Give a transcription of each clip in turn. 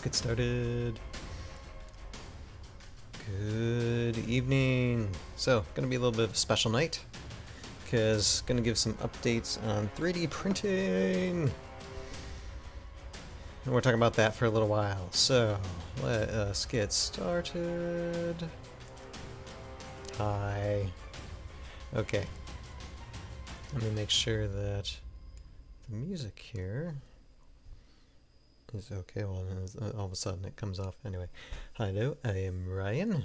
get started. Good evening. So, gonna be a little bit of a special night because gonna give some updates on 3D printing. And we're talking about that for a little while. So, let us get started. Hi. Okay. Let me make sure that the music here is okay. Well, all of a sudden it comes off. Anyway, hello, I am Ryan,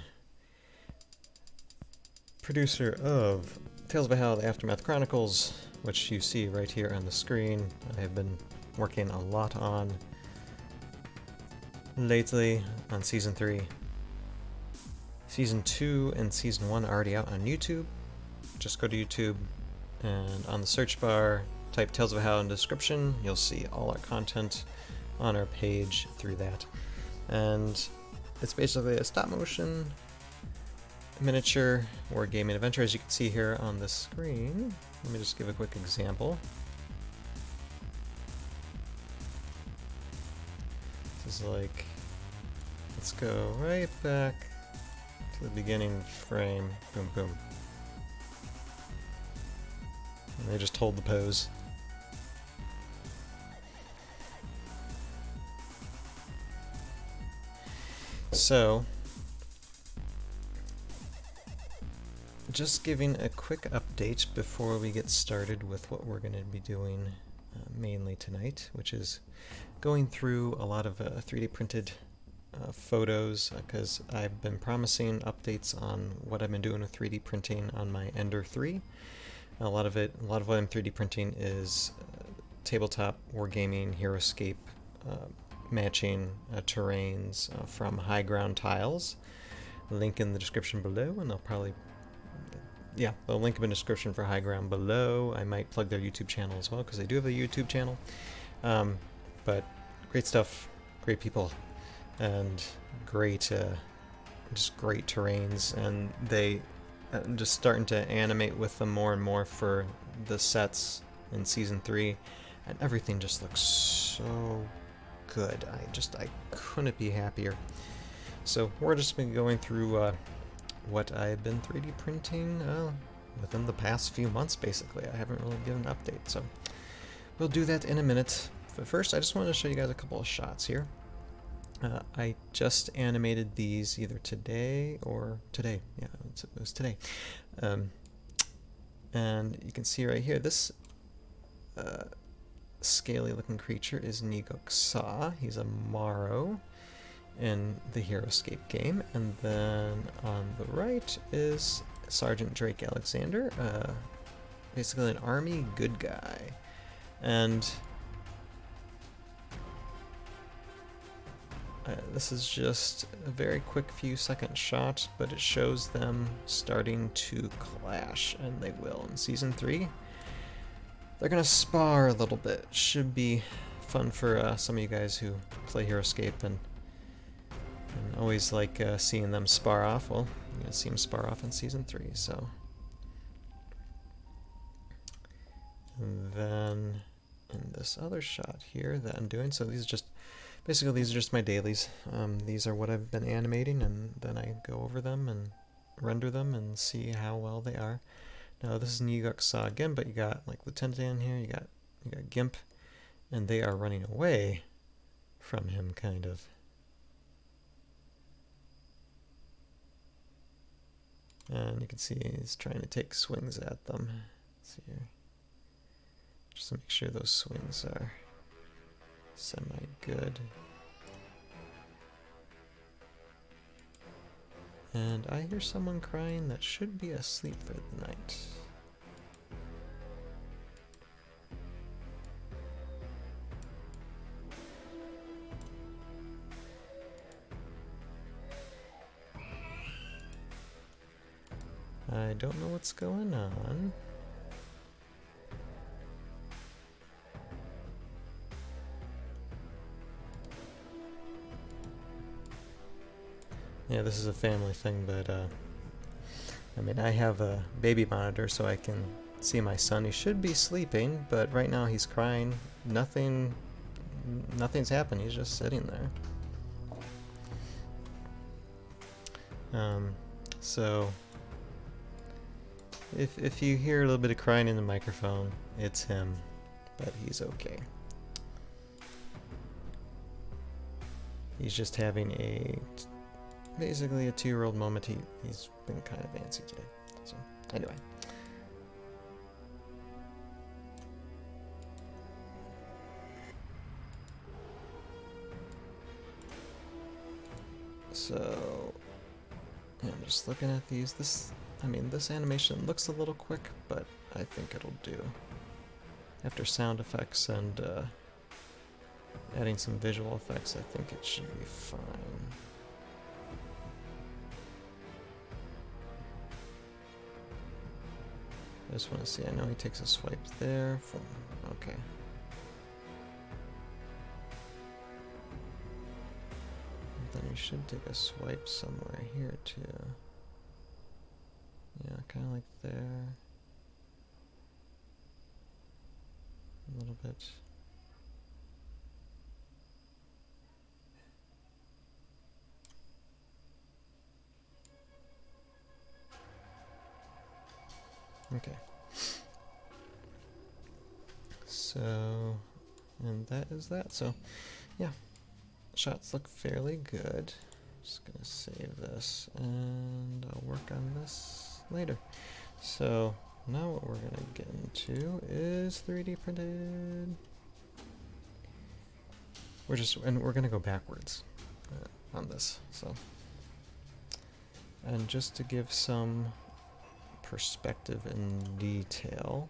producer of Tales of Valhalla: The Aftermath Chronicles, which you see right here on the screen. I have been working a lot on lately on Season 3. Season 2 and Season 1 are already out on YouTube. Just go to YouTube and on the search bar type Tales of Valhalla in the description. You'll see all our content on our page through that. And it's basically a stop motion miniature wargaming adventure, as you can see here on the screen. Let me just give a quick example. This is like, let's go right back to the beginning frame. Boom, boom. And they just hold the pose. So, just giving a quick update before we get started with what we're going to be doing mainly tonight, which is going through a lot of 3D printed photos, because I've been promising updates on what I've been doing with 3D printing on my Ender 3. A lot of what I'm 3D printing is tabletop wargaming, Heroscape, matching terrains from Hyground tiles. Link in the description below, and they'll link in the description for Hyground below. I might plug their YouTube channel as well, because they do have a YouTube channel. But great stuff, great people, and just great terrains, and they just starting to animate with them more and more for the sets in Season 3, and everything just looks so good. I couldn't be happier. So we're just been going through what I've been 3D printing within the past few months, basically. I haven't really given an update, so we'll do that in a minute. But first, I just wanted to show you guys a couple of shots here. I just animated these either today or today. Yeah, it was today. And you can see right here, this scaly looking creature is Nigok. He's a Morrow in the Heroscape game. And then on the right is Sergeant Drake Alexander, basically an army good guy. And this is just a very quick few second shot, but it shows them starting to clash, and they will in Season 3. They're gonna spar a little bit. Should be fun for some of you guys who play Heroscape and always like seeing them spar off. Well, you're gonna see them spar off in Season 3, so. And then in this other shot here that I'm doing, so these are just my dailies. These are what I've been animating, and then I go over them and render them and see how well they are. Now this is Nigok again, but you got like Lieutenant Dan here, you got Gimp, and they are running away from him, kind of. And you can see he's trying to take swings at them. Let's see here. Just to make sure those swings are semi-good. And I hear someone crying that should be asleep for the night. I don't know what's going on. Yeah, this is a family thing, but I mean, I have a baby monitor so I can see my son. He should be sleeping, but right now he's crying. Nothing's happened. He's just sitting there. So if you hear a little bit of crying in the microphone, it's him, but he's okay. He's just having basically a 2-year-old moment. He's been kind of antsy today. So anyway. So yeah, I'm just looking at these. This animation looks a little quick, but I think it'll do. After sound effects and adding some visual effects, I think it should be fine. I just want to see. I know he takes a swipe there. Okay. Then you should take a swipe somewhere here too. Yeah, kind of like there. A little bit. Okay. So, and that is that. So, yeah. Shots look fairly good. Just gonna save this and I'll work on this later. So now what we're gonna get into is 3D printed. We're gonna go backwards on this. So, and just to give some perspective and detail,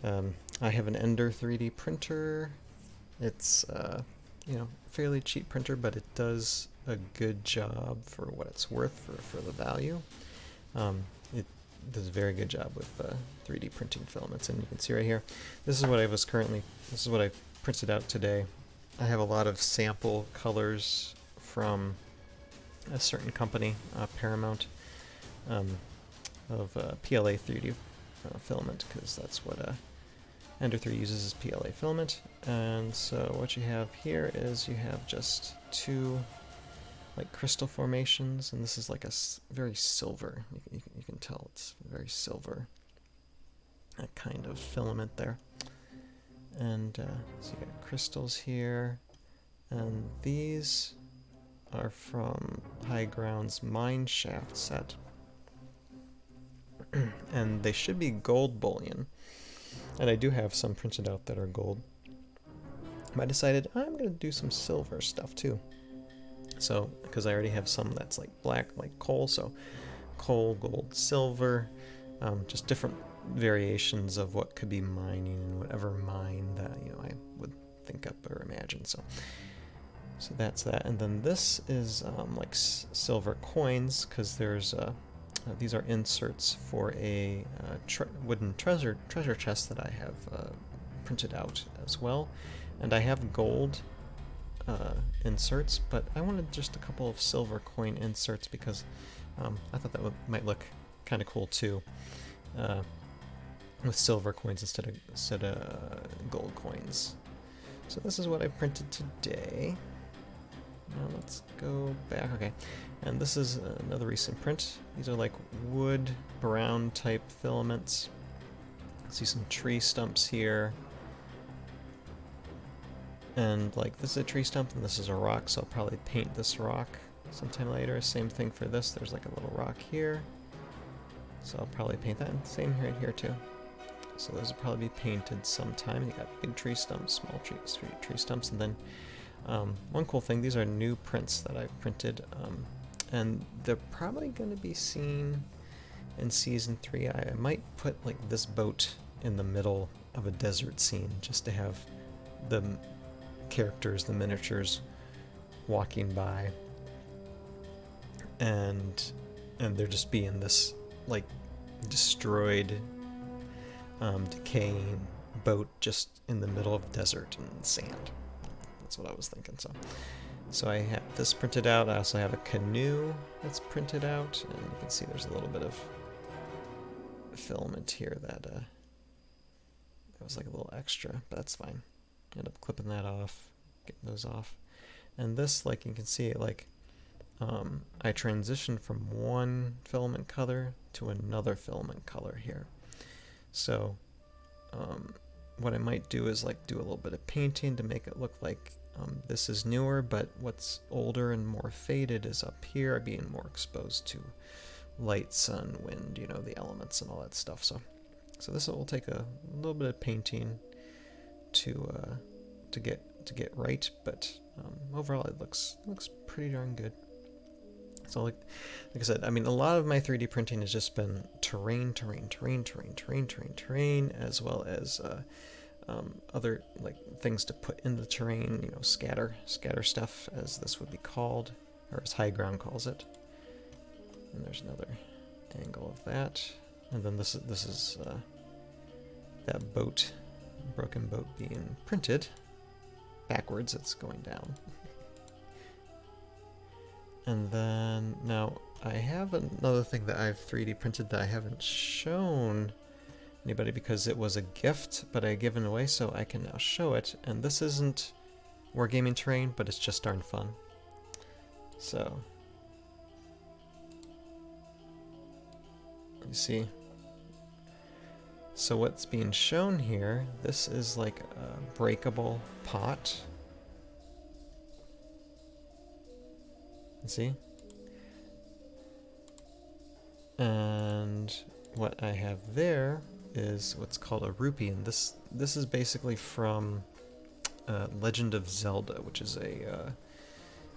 I have an Ender 3D printer. It's fairly cheap printer, but it does a good job for what it's worth for the value. It does a very good job with 3D printing filaments, and you can see right here, this is what I printed out today. I have a lot of sample colors from a certain company, Paramount, of PLA 3D filament, because that's what Ender 3 uses is PLA filament. And so what you have here is you have just 2 like crystal formations, and this is like a very silver. You can tell it's very silver, that kind of filament there. And so you got crystals here, and these are from Hyground's mine shaft set, and they should be gold bullion. And I do have some printed out that are gold. I decided I'm going to do some silver stuff too. So, because I already have some that's like black, like coal, so coal, gold, silver, just different variations of what could be mining in whatever mine that I would think up or imagine. So that's that. And then this is like silver coins, because there's these are inserts for a wooden treasure chest that I have printed out as well. And I have gold inserts, but I wanted just a couple of silver coin inserts because I thought that might look kind of cool too, with silver coins instead of gold coins. So this is what I printed today. Now let's go back. Okay, and this is another recent print. These are like wood brown type filaments. See some tree stumps here. And like this is a tree stump and this is a rock, so I'll probably paint this rock sometime later. Same thing for this. There's like a little rock here, so I'll probably paint that. And same right here too. So those will probably be painted sometime. You got big tree stumps, small tree stumps, and then one cool thing, these are new prints that I've printed, and they're probably going to be seen in Season 3. I might put like this boat in the middle of a desert scene just to have the characters, the miniatures, walking by, and there just being this like destroyed, decaying boat just in the middle of desert and sand. That's what I was thinking. So I have this printed out. I also have a canoe that's printed out, and you can see there's a little bit of filament here that was like a little extra, but that's fine. End up clipping that off, getting those off. And this, like you can see, like I transitioned from one filament color to another filament color here. So what I might do is like do a little bit of painting to make it look like this is newer, but what's older and more faded is up here, being more exposed to light, sun, wind, you know, the elements and all that stuff. So this will take a little bit of painting to get right, but overall it looks pretty darn good. So like I said, I mean, a lot of my 3D printing has just been terrain, as well as other like things to put in the terrain, you know, scatter stuff, as this would be called, or as Hyground calls it. And there's another angle of that, and then this is that boat, broken boat being printed backwards. It's going down. And then now I have another thing that I've 3D printed that I haven't shown anybody because it was a gift, but I given away, so I can now show it. And this isn't wargaming terrain, but it's just darn fun. So you see. So what's being shown here, this is like a breakable pot. See? And what I have there is what's called a rupee, and this is basically from Legend of Zelda, which is a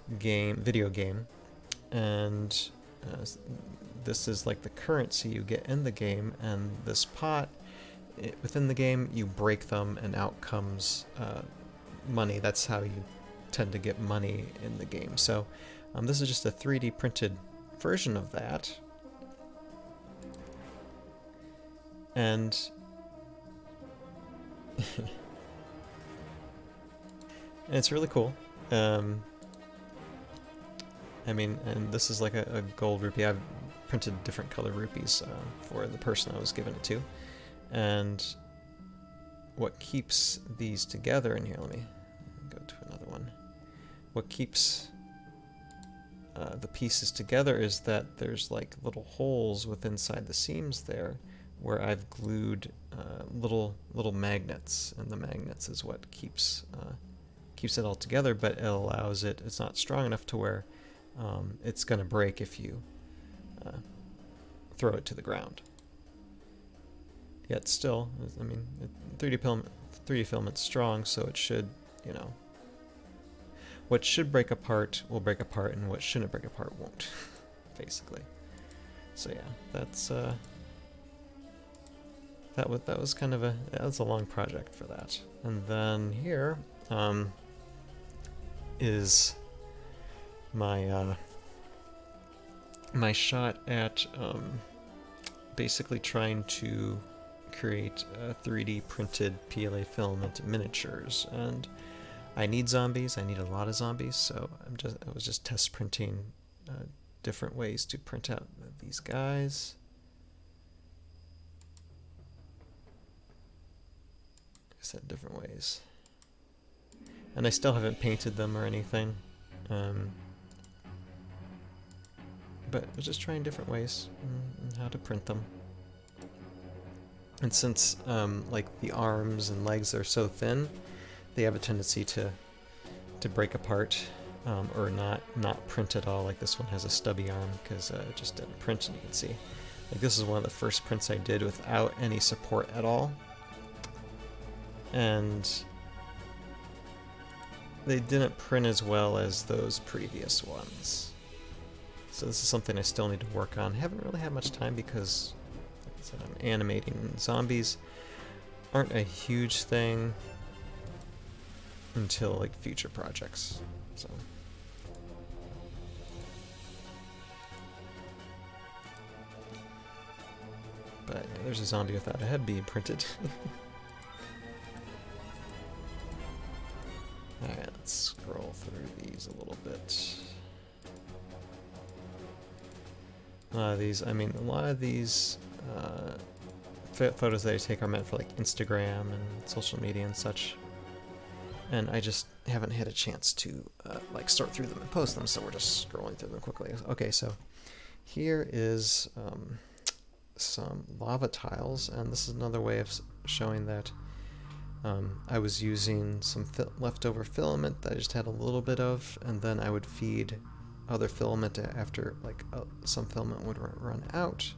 video game, and this is like the currency you get in the game, and this pot, within the game, you break them and out comes money. That's how you tend to get money in the game. So this is just a 3D printed version of that. And and it's really cool. I mean, and this is like a gold rupee. I've printed different color rupees for the person I was giving it to. And what keeps these together in here, let me go to another one. What keeps the pieces together is that there's like little holes inside the seams there where I've glued little magnets, and the magnets is what keeps it all together, but it allows it, it's not strong enough to where it's going to break if you throw it to the ground. Yet still, I mean, 3D filament's strong, so it should, you know, what should break apart will break apart, and what shouldn't break apart won't, basically. So yeah, that's that was kind of that was a long project for that. And then here is my my shot at basically trying to create 3D printed PLA filament miniatures, and I need zombies. I need a lot of zombies, so I was just test printing different ways to print out these guys. Like I said, different ways, and I still haven't painted them or anything. But I was just trying different ways and how to print them. And since like the arms and legs are so thin, they have a tendency to break apart or not print at all. Like this one has a stubby arm because it just didn't print, and you can see. Like this is one of the first prints I did without any support at all. And they didn't print as well as those previous ones. So this is something I still need to work on. Haven't really had much time because, like I said, I'm animating. Zombies aren't a huge thing until like future projects. So. But there's a zombie without a head being printed. Alright, let's scroll through these a little bit. A lot of these photos that I take are meant for like Instagram and social media and such. and I just haven't had a chance to like sort through them and post them, so we're just scrolling through them quickly. Okay, so here is some lava tiles, and this is another way of showing that I was using some leftover filament that I just had a little bit of, and then I would feed other filament after like some filament would run out,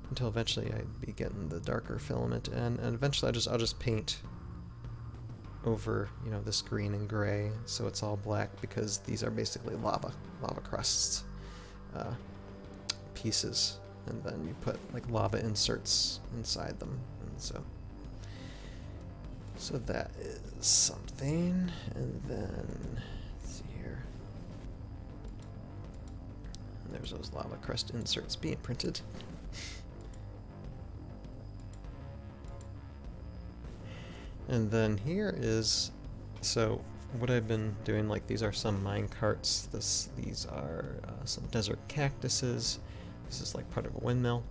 until eventually I'd be getting the darker filament, and eventually I'll just paint over, you know, this green and gray so it's all black, because these are basically lava crusts pieces, and then you put like lava inserts inside them, and so that is something. And then let's see here, and there's those lava crust inserts being printed. And then here is, so what I've been doing, like these are some mine carts, these are some desert cactuses, this is like part of a windmill,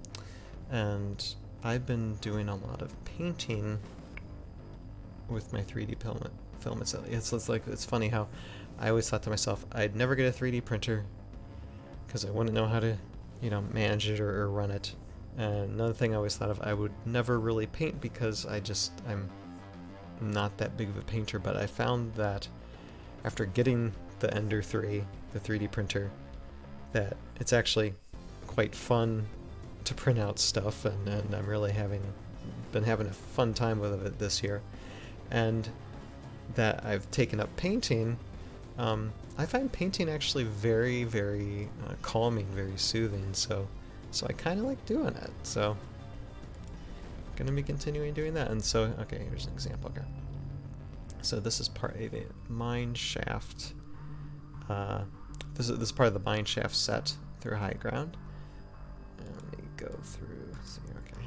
and I've been doing a lot of painting with my 3D filaments. It's funny how I always thought to myself I'd never get a 3D printer because I wouldn't know how to, you know, manage it or run it. And another thing I always thought of, I would never really paint because I'm not that big of a painter, but I found that after getting the Ender 3, the 3D printer, that it's actually quite fun to print out stuff, and I'm really been having a fun time with it this year. And that I've taken up painting, I find painting actually very, very calming, very soothing, so I kind of like doing it, so gonna be continuing doing that. And so, okay, here's an example here. So this is part of a mine shaft. This is part of the mine shaft set through Hyground. Let me go through. See, okay.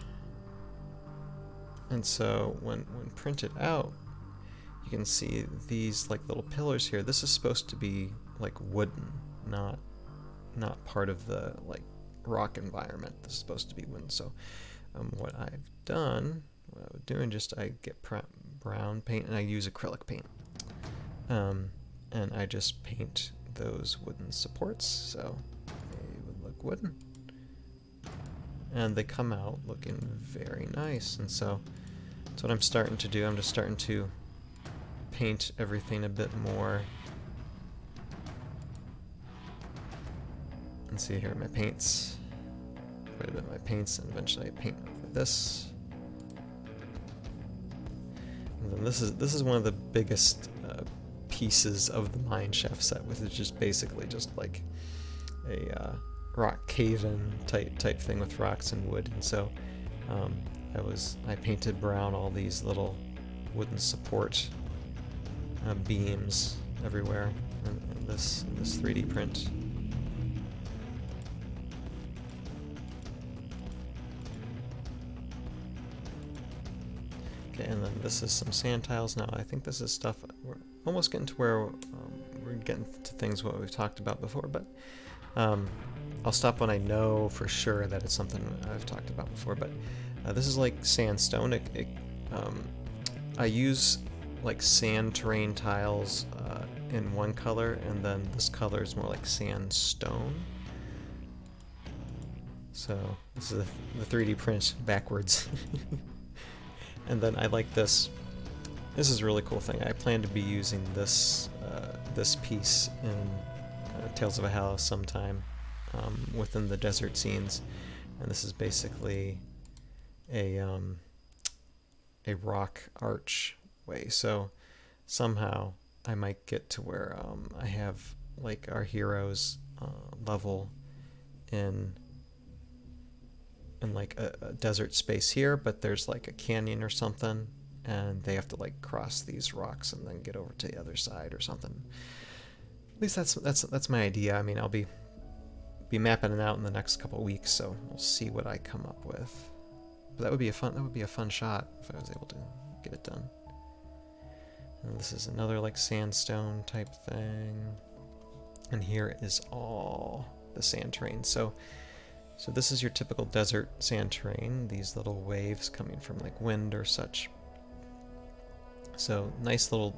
And so when printed out, you can see these like little pillars here. This is supposed to be like wooden, not part of the like rock environment. This is supposed to be wooden. So what I've done, what I would do, I get brown paint and I use acrylic paint, and I just paint those wooden supports so they would look wooden, and they come out looking very nice. And so that's what I'm starting to do. I'm just starting to paint everything a bit more. And see here my paints, quite a bit of my paints, and eventually I paint over this. And then this is one of the biggest pieces of the mine shaft set, which is just basically just like a rock cave-in type thing with rocks and wood. And so I painted brown all these little wooden support beams everywhere in this 3D print. Okay, and then this is some sand tiles. Now I think this is stuff, we're almost getting to where we're getting to things what we've talked about before, but I'll stop when I know for sure that it's something I've talked about before. But this is like sandstone. I use like sand terrain tiles in one color, and then this color is more like sandstone. So this is the 3D print backwards. And then I like this. This is a really cool thing. I plan to be using this this piece in Tales of Valhalla sometime within the desert scenes. And this is basically a rock archway. So somehow I might get to where I have like our heroes level in like a desert space here, but there's like a canyon or something, and they have to like cross these rocks and then get over to the other side or something. At least that's my idea. I mean, I'll be mapping it out in the next couple of weeks, so we'll see what I come up with. But that would be a fun shot if I was able to get it done. And this is another like sandstone type thing, and here is all the sand terrain. So this is your typical desert sand terrain, these little waves coming from like wind or such. So nice little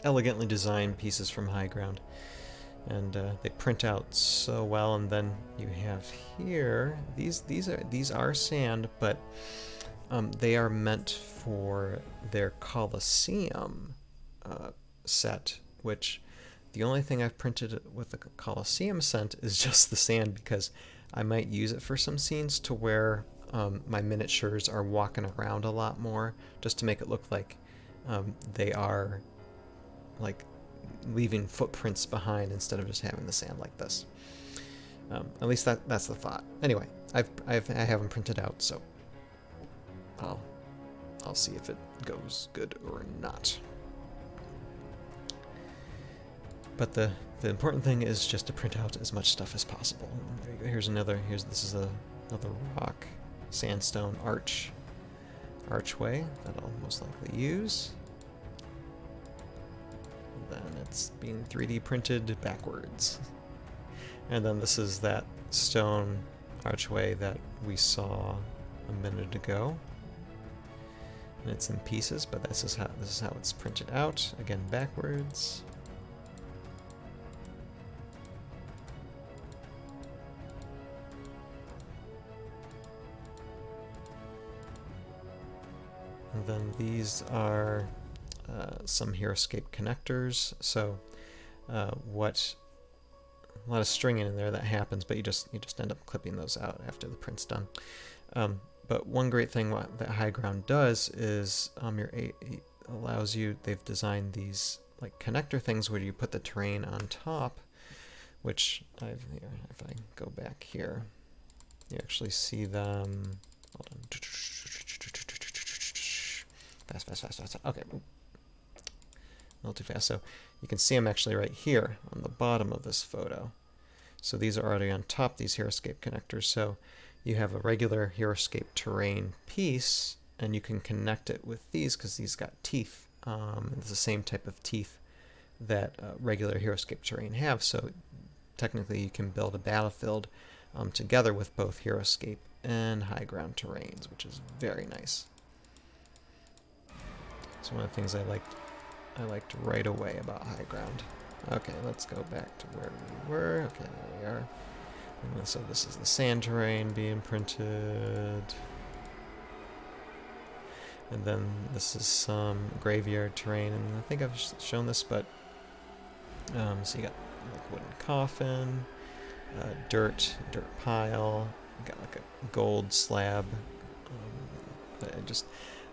elegantly designed pieces from Hyground. And they print out so well. And then you have here, these are sand, but they are meant for their Colosseum set, which the only thing I've printed with the Colosseum set is just the sand, because I might use it for some scenes to where my miniatures are walking around a lot more, just to make it look like they are like leaving footprints behind instead of just having the sand like this. At least that's the thought. Anyway, I have them printed out, so I'll see if it goes good or not. But the important thing is just to print out as much stuff as possible. There you go. This is another rock sandstone archway that I'll most likely use. And then it's being 3D printed backwards. And then this is that stone archway that we saw a minute ago. And it's in pieces, but this is how it's printed out, again backwards. And then these are some Heroscape connectors. So a lot of stringing in there that happens, but you just end up clipping those out after the print's done. But one great thing that Hyground does is it allows you. They've designed these like connector things where you put the terrain on top, which if I go back here, you actually see them. Hold on. Fast. Okay. A little too fast. So you can see them actually right here on the bottom of this photo. So these are already on top, these Heroscape connectors. So you have a regular Heroscape terrain piece, and you can connect it with these because these got teeth. It's the same type of teeth that regular Heroscape terrain have. So technically you can build a battlefield together with both Heroscape and Hyground terrains, which is very nice. So one of the things I liked right away about Hyground. Okay, let's go back to where we were. Okay, there we are. And so this is the sand terrain being printed. And then this is some graveyard terrain, and I think I've shown this, but so you got like wooden coffin, dirt pile, you got like a gold slab.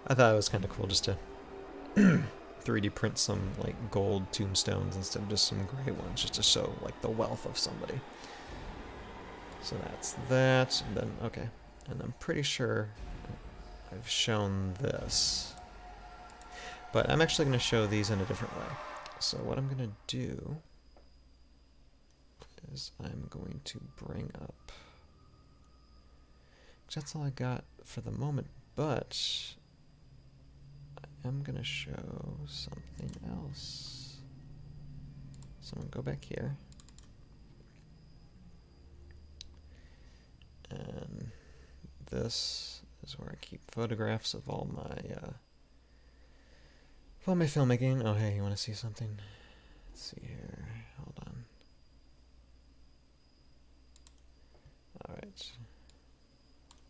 I thought it was kind of cool just to 3D print some like gold tombstones instead of just some gray ones, just to show like the wealth of somebody. So that's that, and then okay, and I'm pretty sure I've shown this, but I'm actually going to show these in a different way. So what I'm going to do is I'm going to bring up, that's all I got for the moment, but I'm going to show something else. So I'm going to go back here. And this is where I keep photographs of all my filmmaking. Oh, hey, you want to see something? Let's see here. Hold on. Alright.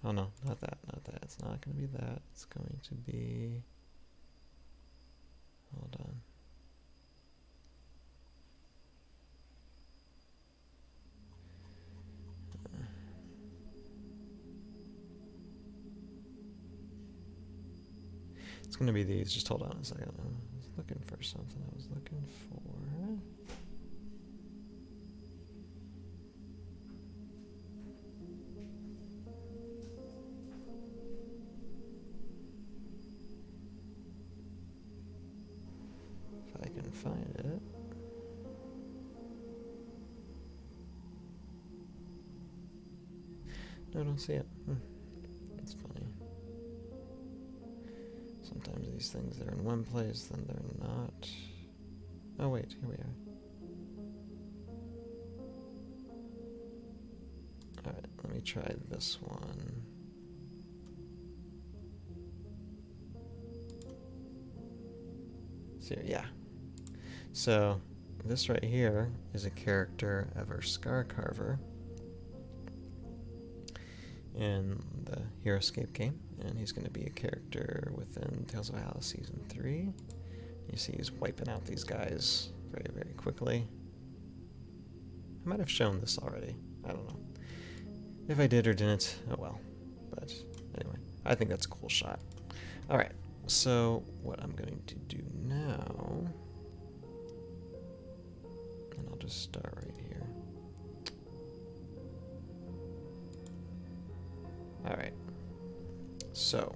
Oh, no, not that. It's not going to be that. It's going to be... Hold on. It's going to be these. Just hold on a second. I was looking for something. I was looking for... If I can find it. No, I don't see it. That's funny. Sometimes these things, they're in one place, then they're not. Oh wait, here we are. Alright, let me try this one. So, yeah. So this right here is a character of our Scar Carver in the Heroscape game, and he's going to be a character within Tales of Valhalla Season 3. You see he's wiping out these guys very, very quickly. I might have shown this already. I don't know. If I did or didn't, oh well. But anyway, I think that's a cool shot. Alright, so what I'm going to do now... and I'll just start right here. Alright, so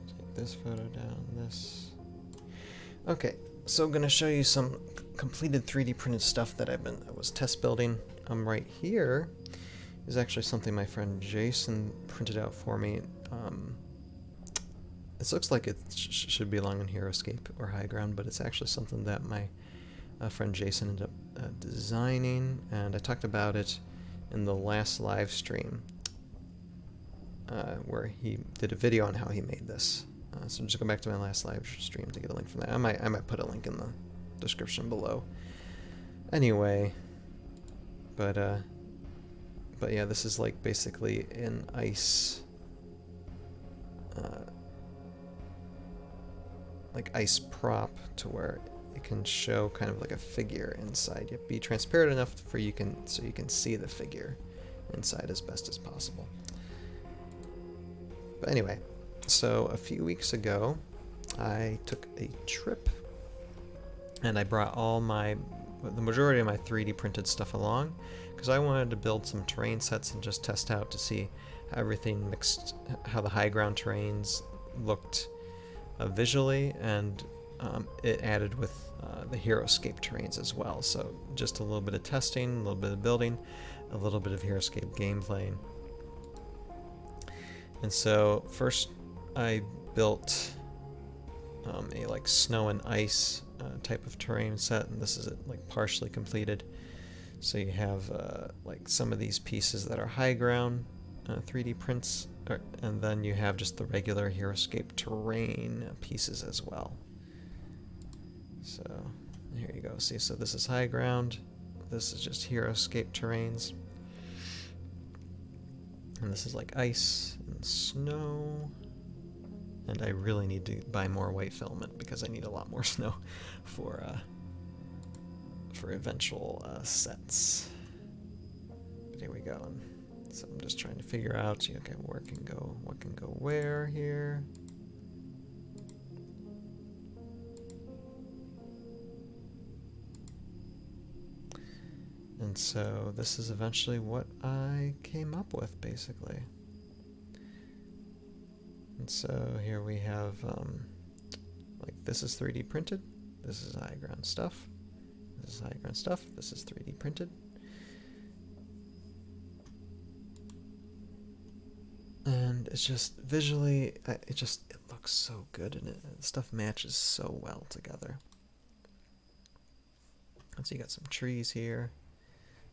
take this photo down, this. Okay, so I'm going to show you some completed 3D printed stuff that I was test building. Right here is actually something my friend Jason printed out for me. This looks like it should belong in Heroscape or Hyground, but it's actually something that my friend Jason ended up designing, and I talked about it in the last live stream where he did a video on how he made this. So just go back to my last live stream to get a link from that. I might put a link in the description below. Anyway, but yeah, this is like basically an ice. Like ice prop to where it can show kind of like a figure inside. You have to be transparent enough so you can see the figure inside as best as possible. But anyway, so a few weeks ago I took a trip and I brought the majority of my 3D printed stuff along because I wanted to build some terrain sets and just test out to see how everything mixed, how the high ground terrains looked visually, and it added with the Heroscape terrains as well. So just a little bit of testing, a little bit of building, a little bit of Heroscape gameplay. And so first I built a like snow and ice type of terrain set, and this is it, like partially completed. So you have like some of these pieces that are high ground 3D prints, and then you have just the regular Heroscape terrain pieces as well. So here you go. See, so this is high ground, this is just Heroscape terrains, and this is like ice and snow. And I really need to buy more white filament because I need a lot more snow for eventual sets. But here we go. And so I'm just trying to figure out, okay, what can go where here. And so this is eventually what I came up with, basically. And so here we have, like this is 3D printed, this is high ground stuff, this is high ground stuff, this is 3D printed. And it's just visually, it looks so good, and stuff matches so well together. And so you got some trees here,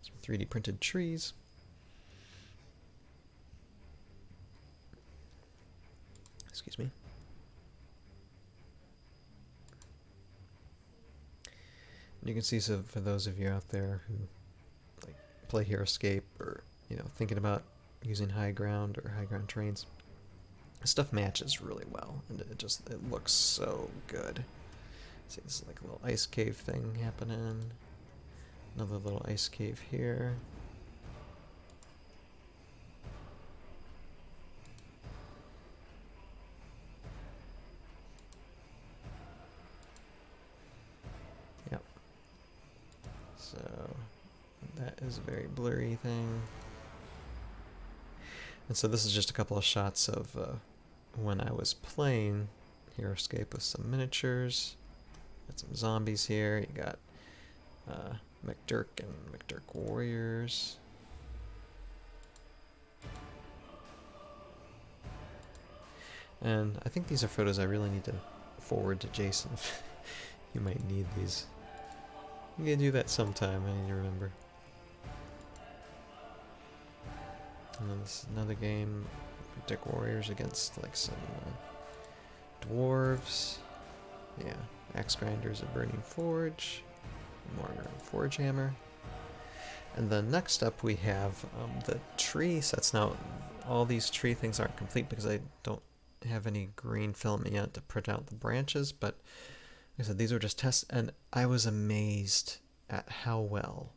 some 3D printed trees. Excuse me. And you can see, so for those of you out there who like play Heroscape or thinking about using high ground or high ground terrains, stuff matches really well, and it looks so good. See, this is like a little ice cave thing happening. Another little ice cave here. Yep. So that is a very blurry thing. And so this is just a couple of shots of when I was playing Heroscape with some miniatures. Got some zombies here. You got McDurk and McDurk warriors. And I think these are photos I really need to forward to Jason. You might need these. I'm gonna do that sometime, I need to remember. And then this is another game Arctic warriors against like some dwarves. Yeah, axe grinders, a burning forge, more forge hammer. And then next up we have the tree sets. Now all these tree things aren't complete because I don't have any green filament yet to print out the branches, but like I said, these are just tests, and I was amazed at how well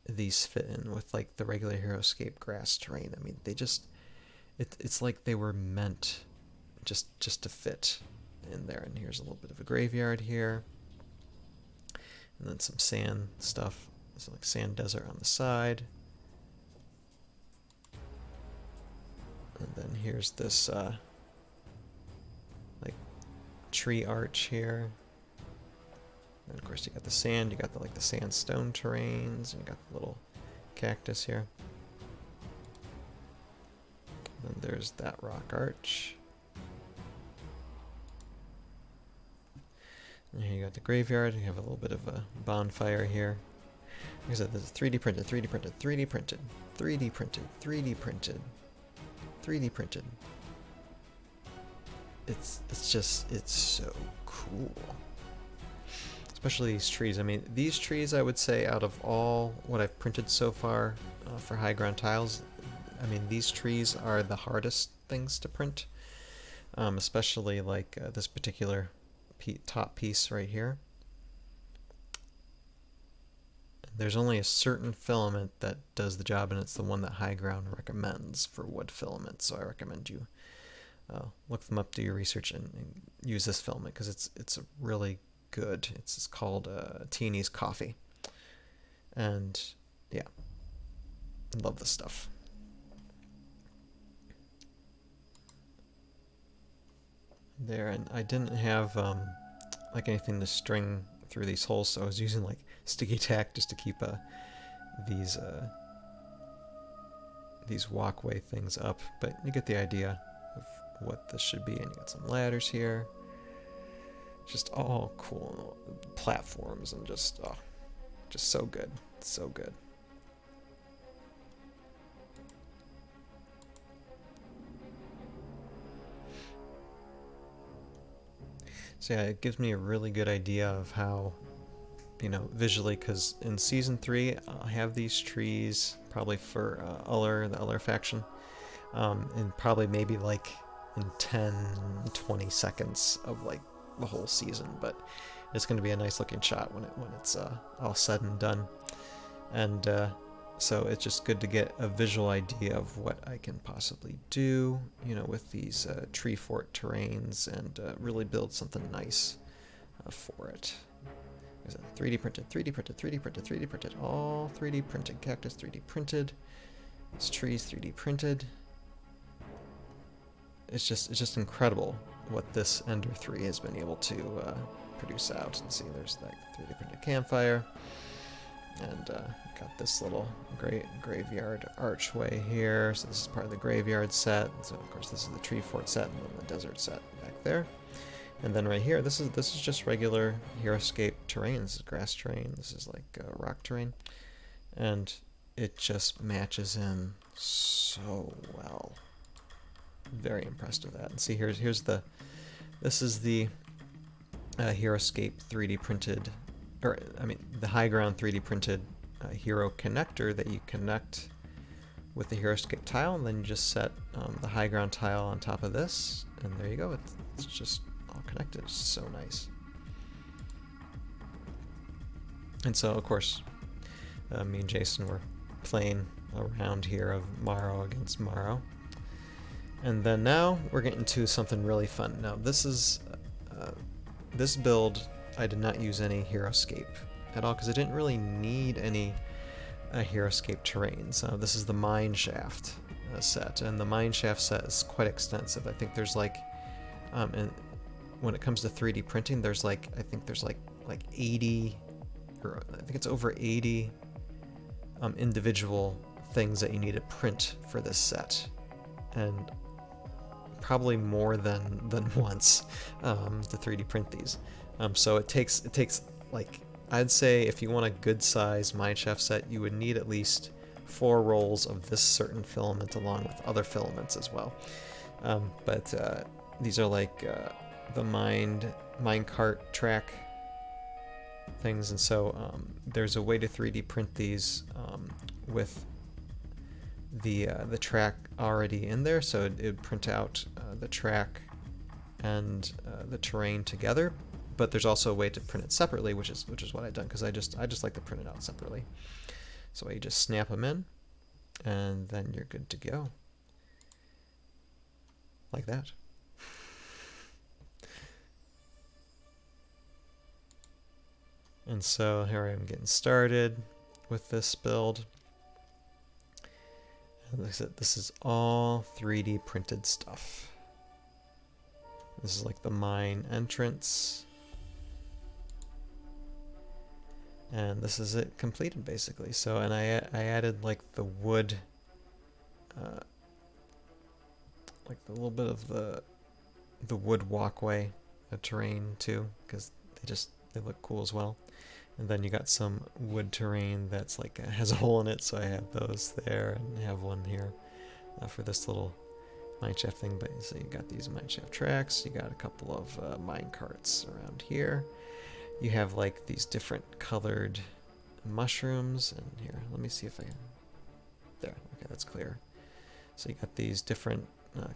these fit in with like the regular Heroscape grass terrain. I mean, they just, it's like they were meant just to fit in there. And here's a little bit of a graveyard here, and then some sand stuff. So like sand desert on the side. And then here's this like tree arch here. And of course you got the sand, you got the like the sandstone terrains, and you got the little cactus here. And then there's that rock arch. And here you got the graveyard, you have a little bit of a bonfire here. Like I said, this is 3D printed, 3D printed, 3D printed, 3D printed, 3D printed, 3D printed. It's so cool. Especially these trees. I mean, these trees, I would say, out of all what I've printed so far for Hyground tiles, I mean, these trees are the hardest things to print. Especially like this particular top piece right here. There's only a certain filament that does the job, and it's the one that Hyground recommends for wood filament. So I recommend you look them up, do your research, and use this filament because it's a really good. It's called Teeny's Coffee, and yeah, love this stuff. There, and I didn't have like anything to string through these holes, so I was using like sticky tack just to keep these walkway things up, but you get the idea of what this should be. And you got some ladders here, just all cool platforms, and just so good, so good. So yeah, it gives me a really good idea of how, you know, visually, because in Season 3, I'll have these trees probably for the Uller faction, and probably maybe like in 10-20 seconds of like the whole season, but it's going to be a nice looking shot when it's all said and done. And so it's just good to get a visual idea of what I can possibly do, you know, with these tree fort terrains, and really build something nice for it. 3D printed, 3D printed, 3D printed, 3D printed, all 3D printed. Cactus 3D printed. This tree's 3D printed. It's just incredible what this Ender 3 has been able to produce out. And see, there's that 3D printed campfire, and got this little graveyard archway here. So this is part of the graveyard set. So of course this is the tree fort set, and then the desert set back there. And then right here, this is just regular Heroscape terrain. This is grass terrain. This is like rock terrain, and it just matches in so well. Very impressed with that. And see, this is the Heroscape 3D printed, or I mean the Hyground 3D printed hero connector that you connect with the Heroscape tile, and then you just set the Hyground tile on top of this, and there you go. It's just all connected. It's so nice. And so of course me and Jason were playing around here of Morrow against Morrow, and then now we're getting to something really fun. Now this is this build, I did not use any Heroscape at all because I didn't really need any Heroscape terrains. This is the mine shaft set, and the mine shaft set is quite extensive. I think there's like and when it comes to 3D printing, there's like, I think there's like 80, or I think it's over 80 individual things that you need to print for this set, and probably more than once to 3D print these. So it takes like, I'd say if you want a good size mineshaft set, you would need at least 4 rolls of this certain filament along with other filaments as well. But these are like the minecart track things, and so there's a way to 3D print these with the track already in there, so it would print out the track and the terrain together. But there's also a way to print it separately, which is what I've done, because I just like to print it out separately. So you just snap them in, and then you're good to go, like that. And so here I am getting started with this build. And like I said, this is all 3D printed stuff. This is like the mine entrance. And this is it completed, basically. So, and I added like the wood, like a little bit of the wood walkway, the terrain too, because they look cool as well. And then you got some wood terrain that's like has a hole in it, so I have those there, and I have one here for this little mineshaft thing. But so you got these mineshaft tracks, you got a couple of mine carts around here. You have like these different colored mushrooms, and here, let me see if I can, there, okay, that's clear. So you got these different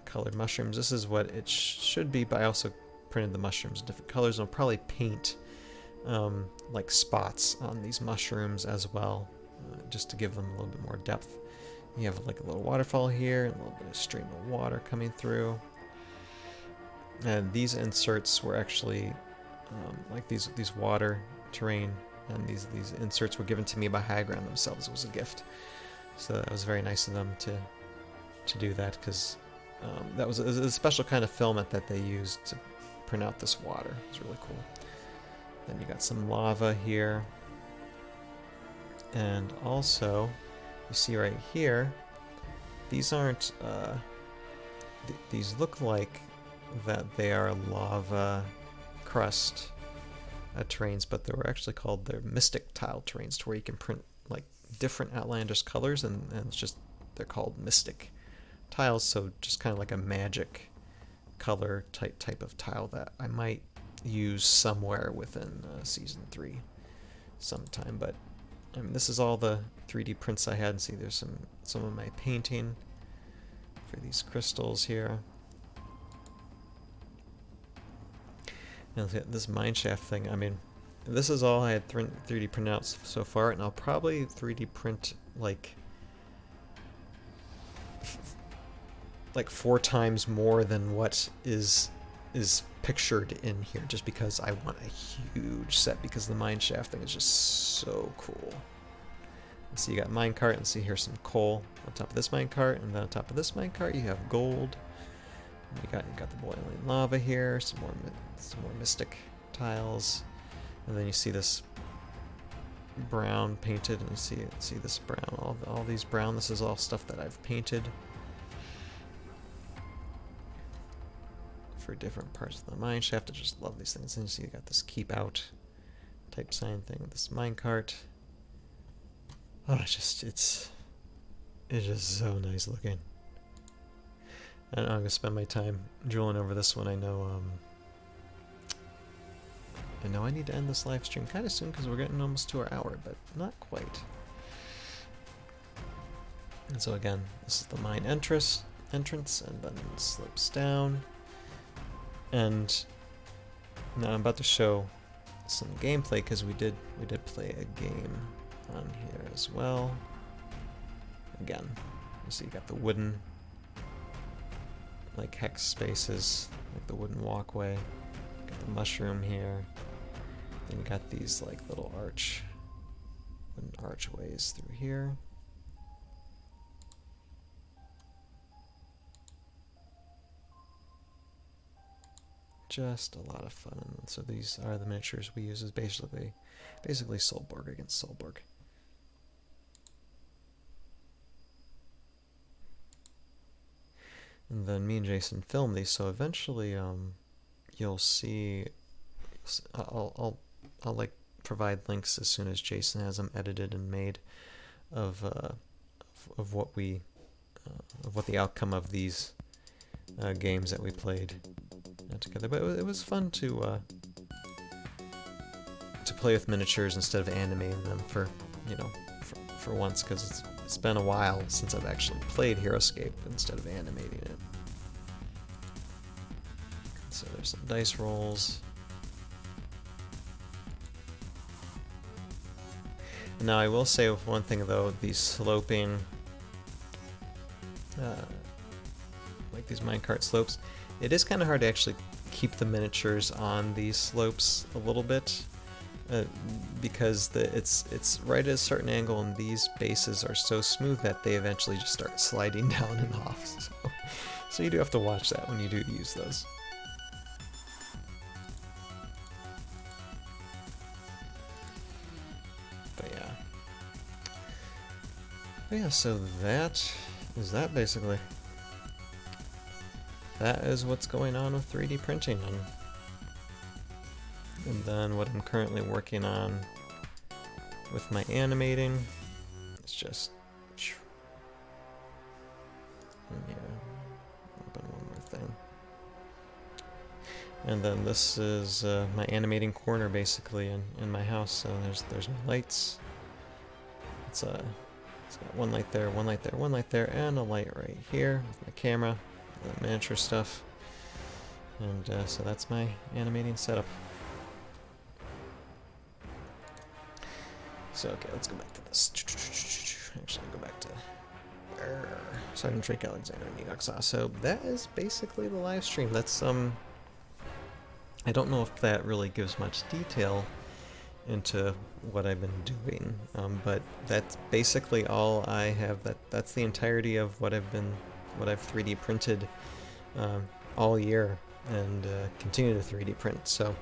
colored mushrooms. This is what it should be, but I also printed the mushrooms in different colors, and I'll probably paint like spots on these mushrooms as well, just to give them a little bit more depth. You have like a little waterfall here, and a little bit of stream of water coming through. And these inserts were actually like these water terrain, and these inserts were given to me by Hyground themselves. It was a gift, so that was very nice of them to do that, because that was a special kind of filament that they used to print out this water. It's really cool. Then you got some lava here, and also you see right here, these aren't these look like that they are lava crust terrains, but they were actually called their mystic tile terrains, to where you can print like different outlandish colors, and it's just, they're called mystic tiles. So just kind of like a magic color type of tile that I might use somewhere within season 3 sometime. But I mean, this is all the 3D prints I had, and see there's some of my painting for these crystals here. And this mineshaft thing, I mean, this is all I had 3D printed out so far, and I'll probably 3D print like 4 times more than what is pictured in here, just because I want a huge set, because the mineshaft thing is just so cool. And so you got minecart, and see here's some coal on top of this minecart, and then on top of this minecart you have gold. You got the boiling lava here, some more mystic tiles, and then you see this brown painted, and you see this brown, all these brown. This is all stuff that I've painted for different parts of the mine shaft. I just love these things. And you see you got this keep out type sign thing with this minecart. Oh, it's just so nice looking. And I'm gonna spend my time drooling over this one. I know I need to end this live stream kind of soon, because we're getting almost to our hour, but not quite. And so again, this is the mine entrance, and then it slips down. And now I'm about to show some gameplay, because we did play a game on here as well. Again, you see you got the wooden like hex spaces, like the wooden walkway. Got the mushroom here. Then you got these like little wooden archways through here. Just a lot of fun. And so these are the miniatures we use, as basically Solborg against Solborg. And then me and Jason filmed these, so eventually you'll see, I'll like provide links as soon as Jason has them edited and made of what the outcome of these games that we played together. But it was fun to play with miniatures instead of animating them for, you know, for once, because it's been a while since I've actually played Heroscape instead of animating it. So there's some dice rolls. Now I will say one thing though, these sloping, like these minecart slopes, it is kind of hard to actually keep the miniatures on these slopes a little bit, because it's right at a certain angle, and these bases are so smooth that they eventually just start sliding down and off. So you do have to watch that when you do use those. But yeah, so that is that basically. That is what's going on with 3D printing, and then what I'm currently working on with my animating. It's just, yeah, open one more thing. And then this is my animating corner basically in my house. So there's my lights. It's got one light there, one light there, one light there, and a light right here with my camera, the miniature stuff. And so that's my animating setup. So okay, let's go back to this. Actually, go back to Sergeant Drake Alexander and Nedoxa. So that is basically the live stream. That's I don't know if that really gives much detail into what I've been doing, but that's basically all I have. That's the entirety of what I've 3D printed all year, and continue to 3D print. So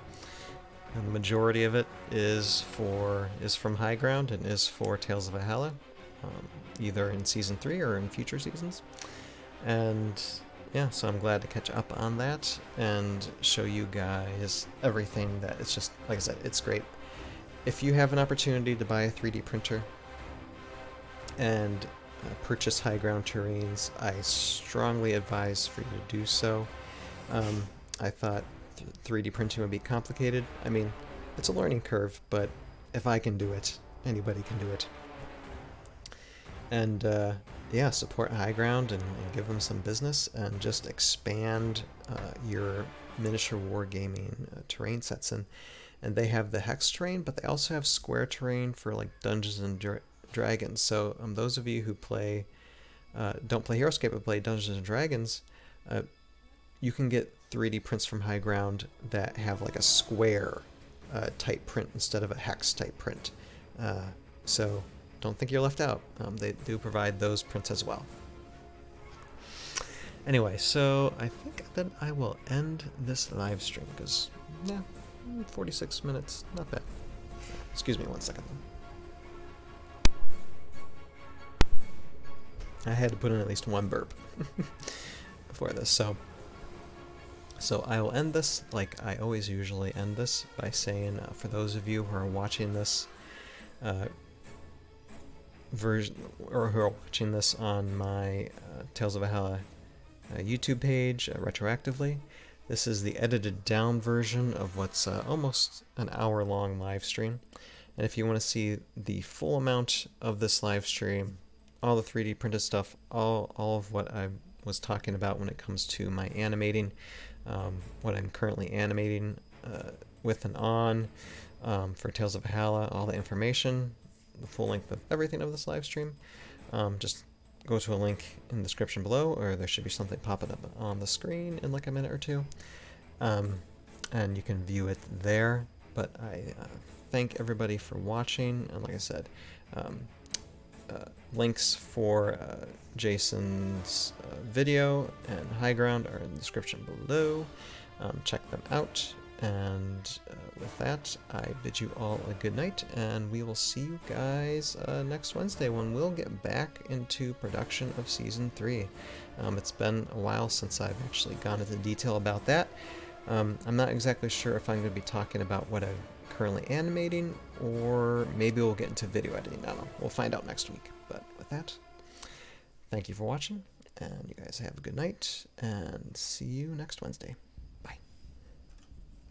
the majority of it is from Hyground and is for Tales of Valhalla, either in Season 3 or in future seasons. And yeah, so I'm glad to catch up on that and show you guys everything. That it's just, like I said, it's great. If you have an opportunity to buy a 3D printer and purchase Hyground terrains, I strongly advise for you to do so. I thought 3D printing would be complicated. I mean, it's a learning curve, but if I can do it, anybody can do it. And yeah, support Hyground and give them some business, and just expand your miniature wargaming terrain sets. And they have the hex terrain, but they also have square terrain for like Dungeons and Dragons. So those of you who play don't play Heroscape but play Dungeons and Dragons, you can get 3D prints from Hyground that have like a square type print instead of a hex type print. So don't think you're left out. They do provide those prints as well. Anyway, so I think that I will end this live stream because, yeah, 46 minutes, not bad. Excuse me one second. I had to put in at least one burp before this, so I will end this like I always usually end this by saying, for those of you who are watching this version, or who are watching this on my Tales of Valhalla YouTube page retroactively, this is the edited down version of what's almost an hour-long live stream. And if you want to see the full amount of this live stream, all the 3D printed stuff, all of what I was talking about when it comes to my animating, what I'm currently animating with and on for Tales of Valhalla, all the information, the full length of everything of this live stream, just go to a link in the description below, or there should be something popping up on the screen in like a minute or two, and you can view it there. But I thank everybody for watching, and like I said, links for Jason's video and Hyground are in the description below. Check them out. And with that, I bid you all a good night, and we will see you guys next Wednesday when we'll get back into production of Season 3. It's been a while since I've actually gone into detail about that. I'm not exactly sure if I'm going to be talking about what I'm currently animating, or maybe we'll get into video editing. I don't know. We'll find out next week. But with that, thank you for watching, And you guys have a good night, and see you next Wednesday.